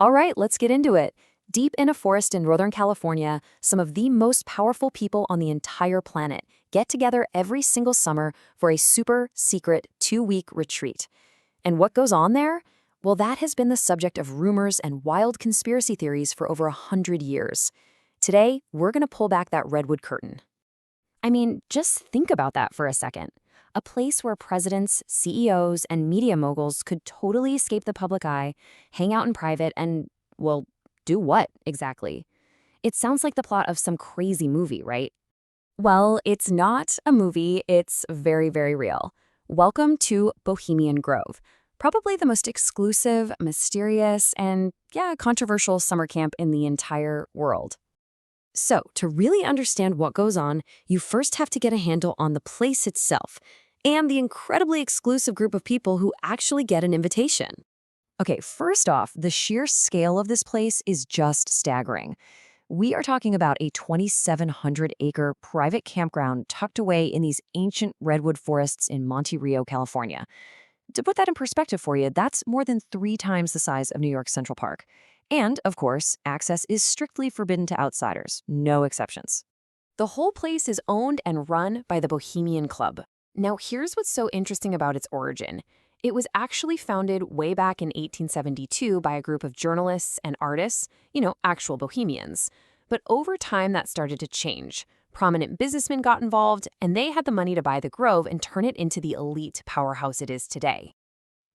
All right, let's get into it. Deep in a forest in Northern California, some of the most powerful people on the entire planet get together every single summer for a super secret 2-week retreat. And what goes on there? Well, that has been the subject of rumors and wild conspiracy theories for over 100 years. Today, we're going to pull back that redwood curtain. I mean, just think about that for a second. A place where presidents, CEOs, and media moguls could totally escape the public eye, hang out in private, and, well, do what exactly? It sounds like the plot of some crazy movie, right? Well, it's not a movie, it's very, very real. Welcome to Bohemian Grove, probably the most exclusive, mysterious, and, controversial summer camp in the entire world. So, to really understand what goes on, you first have to get a handle on the place itself and the incredibly exclusive group of people who actually get an invitation. Okay, first off, the sheer scale of this place is just staggering. We are talking about a 2,700-acre private campground tucked away in these ancient redwood forests in Monte Rio, California. To put that in perspective for you, that's more than 3 times the size of New York's Central Park. And, of course, access is strictly forbidden to outsiders, no exceptions. The whole place is owned and run by the Bohemian Club. Now, here's what's so interesting about its origin. It was actually founded way back in 1872 by a group of journalists and artists, actual bohemians. But over time, that started to change. Prominent businessmen got involved, and they had the money to buy the Grove and turn it into the elite powerhouse it is today.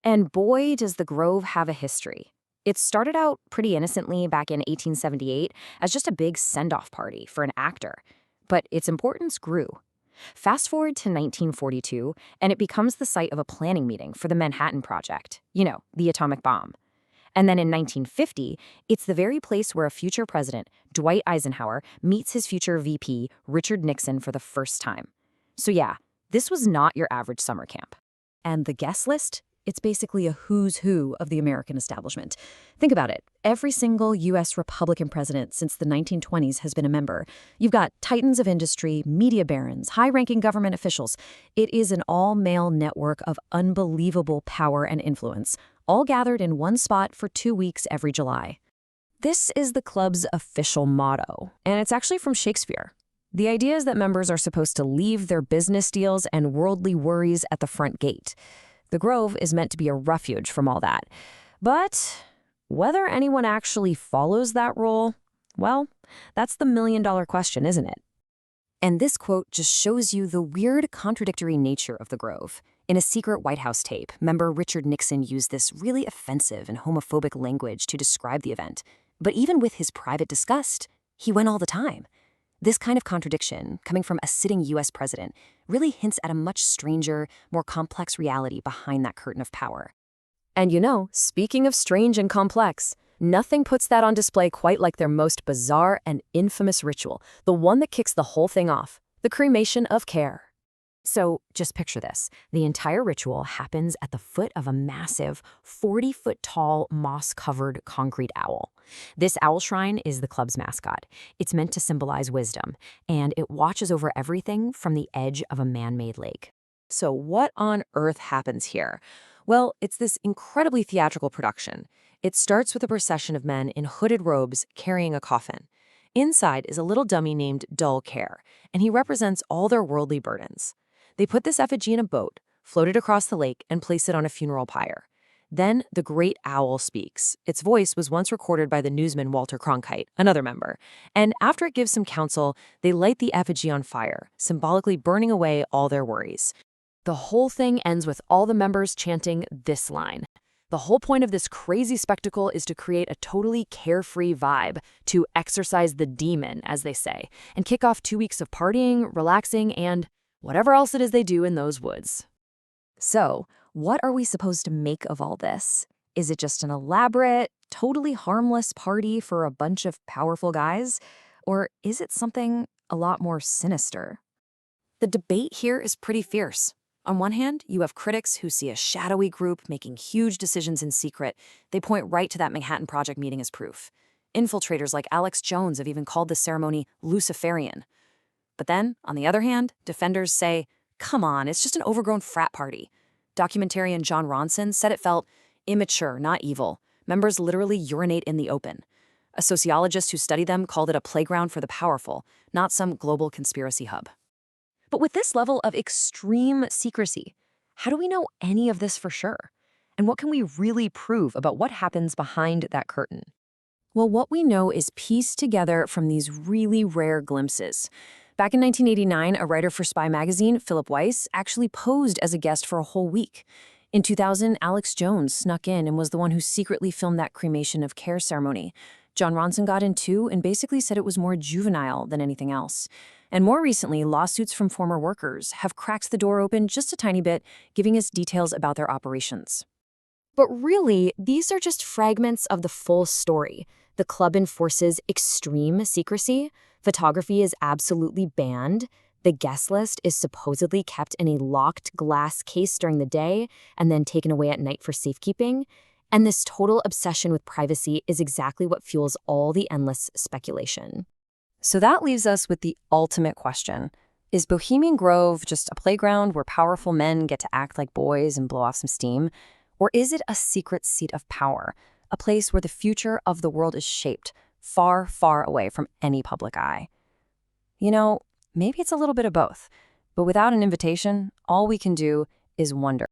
And boy, does the Grove have a history. It started out pretty innocently back in 1878 as just a big send-off party for an actor. But its importance grew. Fast forward to 1942, and it becomes the site of a planning meeting for the Manhattan Project, the atomic bomb. And then in 1950, it's the very place where a future president, Dwight Eisenhower, meets his future VP, Richard Nixon, for the first time. So this was not your average summer camp. And the guest list? It's basically a who's who of the American establishment. Think about it. Every single U.S. Republican president since the 1920s has been a member. You've got titans of industry, media barons, high-ranking government officials. It is an all-male network of unbelievable power and influence, all gathered in one spot for 2 weeks every July. This is the club's official motto, and it's actually from Shakespeare. The idea is that members are supposed to leave their business deals and worldly worries at the front gate. The Grove is meant to be a refuge from all that. But whether anyone actually follows that rule, well, that's the million-dollar question, isn't it? And this quote just shows you the weird, contradictory nature of the Grove. In a secret White House tape, member Richard Nixon used this really offensive and homophobic language to describe the event. But even with his private disgust, he went all the time. This kind of contradiction, coming from a sitting U.S. president, really hints at a much stranger, more complex reality behind that curtain of power. And speaking of strange and complex, nothing puts that on display quite like their most bizarre and infamous ritual, the one that kicks the whole thing off, the cremation of care. So just picture this. The entire ritual happens at the foot of a massive 40-foot-tall, moss-covered concrete owl. This owl shrine is the club's mascot. It's meant to symbolize wisdom, and it watches over everything from the edge of a man-made lake. So what on earth happens here? Well, it's this incredibly theatrical production. It starts with a procession of men in hooded robes carrying a coffin. Inside is a little dummy named Dull Care, and he represents all their worldly burdens. They put this effigy in a boat, float it across the lake, and place it on a funeral pyre. Then the great owl speaks. Its voice was once recorded by the newsman Walter Cronkite, another member. And after it gives some counsel, they light the effigy on fire, symbolically burning away all their worries. The whole thing ends with all the members chanting this line. The whole point of this crazy spectacle is to create a totally carefree vibe, to exorcise the demon, as they say, and kick off 2 weeks of partying, relaxing, and whatever else it is they do in those woods. So, what are we supposed to make of all this? Is it just an elaborate, totally harmless party for a bunch of powerful guys? Or is it something a lot more sinister? The debate here is pretty fierce. On one hand, you have critics who see a shadowy group making huge decisions in secret. They point right to that Manhattan Project meeting as proof. Infiltrators like Alex Jones have even called the ceremony Luciferian. But then, on the other hand, defenders say, come on, it's just an overgrown frat party. Documentarian John Ronson said it felt immature, not evil, Members literally urinate in the open. A sociologist who studied them called it a playground for the powerful, not some global conspiracy hub. But with this level of extreme secrecy, how do we know any of this for sure? And what can we really prove about what happens behind that curtain? Well, what we know is pieced together from these really rare glimpses. Back in 1989, a writer for Spy magazine, Philip Weiss, actually posed as a guest for a whole week. In 2000, Alex Jones snuck in and was the one who secretly filmed that cremation of care ceremony. John Ronson got in too and basically said it was more juvenile than anything else. And more recently, lawsuits from former workers have cracked the door open just a tiny bit, giving us details about their operations. But really, these are just fragments of the full story. The club enforces extreme secrecy. Photography is absolutely banned. The guest list is supposedly kept in a locked glass case during the day and then taken away at night for safekeeping. And this total obsession with privacy is exactly what fuels all the endless speculation. So that leaves us with the ultimate question. Is Bohemian Grove just a playground where powerful men get to act like boys and blow off some steam? Or is it a secret seat of power, a place where the future of the world is shaped, far, far away from any public eye? You know, maybe it's a little bit of both, but without an invitation, all we can do is wonder.